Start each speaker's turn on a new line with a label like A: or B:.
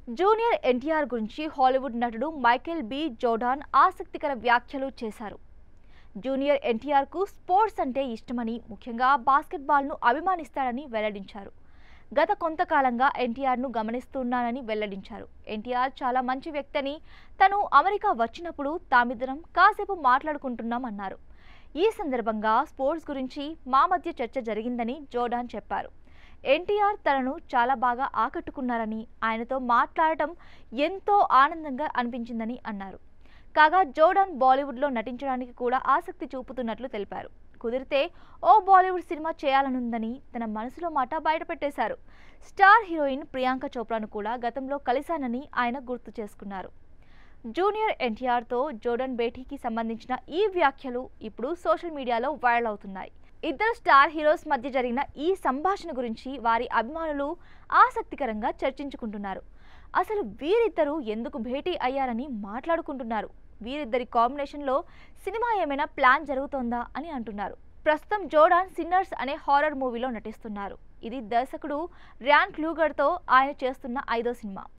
A: Junior NTR గురించి Hollywood నటుడు Michael B Jordan ఆసక్తికర వ్యాఖ్యలు చేశారు. జూనియర్ ఎన్టీఆర్కు స్పోర్ట్స్ అంటే ఇష్టమని, ముఖ్యంగా బాస్కెట్బాల్ను అభిమానిస్తాడని వెల్లడించారు. గత కొంతకాలంగా ఎన్టీఆర్ను గమనిస్తున్నానని వెల్లడించారు. ఎన్టీఆర్ చాలా మంచి వ్యక్తిని, తను అమెరికా వచ్చినప్పుడు తామిద్దరం కాసేపు మాట్లాడుకుంటున్నామన్నారు. ఈ సందర్భంగా స్పోర్ట్స్ గురించి మా మధ్య చర్చ జరిగిందని జోర్డాన్ చెప్పారు. ఎన్టీఆర్ తనను చాలా బాగా ఆకట్టుకున్నారని, ఆయనతో మాట్లాడటం ఎంతో ఆనందంగా అనిపించిందని అన్నారు. కాగా జోర్డాన్ బాలీవుడ్లో నటించడానికి కూడా ఆసక్తి చూపుతున్నట్లు తెలిపారు. కుదిరితే ఓ బాలీవుడ్ సినిమా చేయాలనుందని తన మనసులో మాట బయటపెట్టేశారు. స్టార్ హీరోయిన్ ప్రియాంక చోప్రాను కూడా గతంలో కలిశానని ఆయన గుర్తు చేసుకున్నారు. జూనియర్ ఎన్టీఆర్తో జోర్డాన్ భేటీకి సంబంధించిన ఈ వ్యాఖ్యలు ఇప్పుడు సోషల్ మీడియాలో వైరల్ అవుతున్నాయి. ఇద్దరు స్టార్ హీరోస్ మధ్య జరిగిన ఈ సంభాషణ గురించి వారి అభిమానులు ఆసక్తికరంగా చర్చించుకుంటున్నారు. అసలు వీరిద్దరూ ఎందుకు భేటీ అయ్యారని మాట్లాడుకుంటున్నారు. వీరిద్దరి కాంబినేషన్లో సినిమా ఏమైనా ప్లాన్ జరుగుతోందా అని అంటున్నారు. ప్రస్తుతం జోర్డాన్ సిన్నర్స్ అనే హారర్ మూవీలో నటిస్తున్నారు. ఇది దర్శకుడు ర్యాన్ క్లూగర్తో ఆయన చేస్తున్న 5వ సినిమా.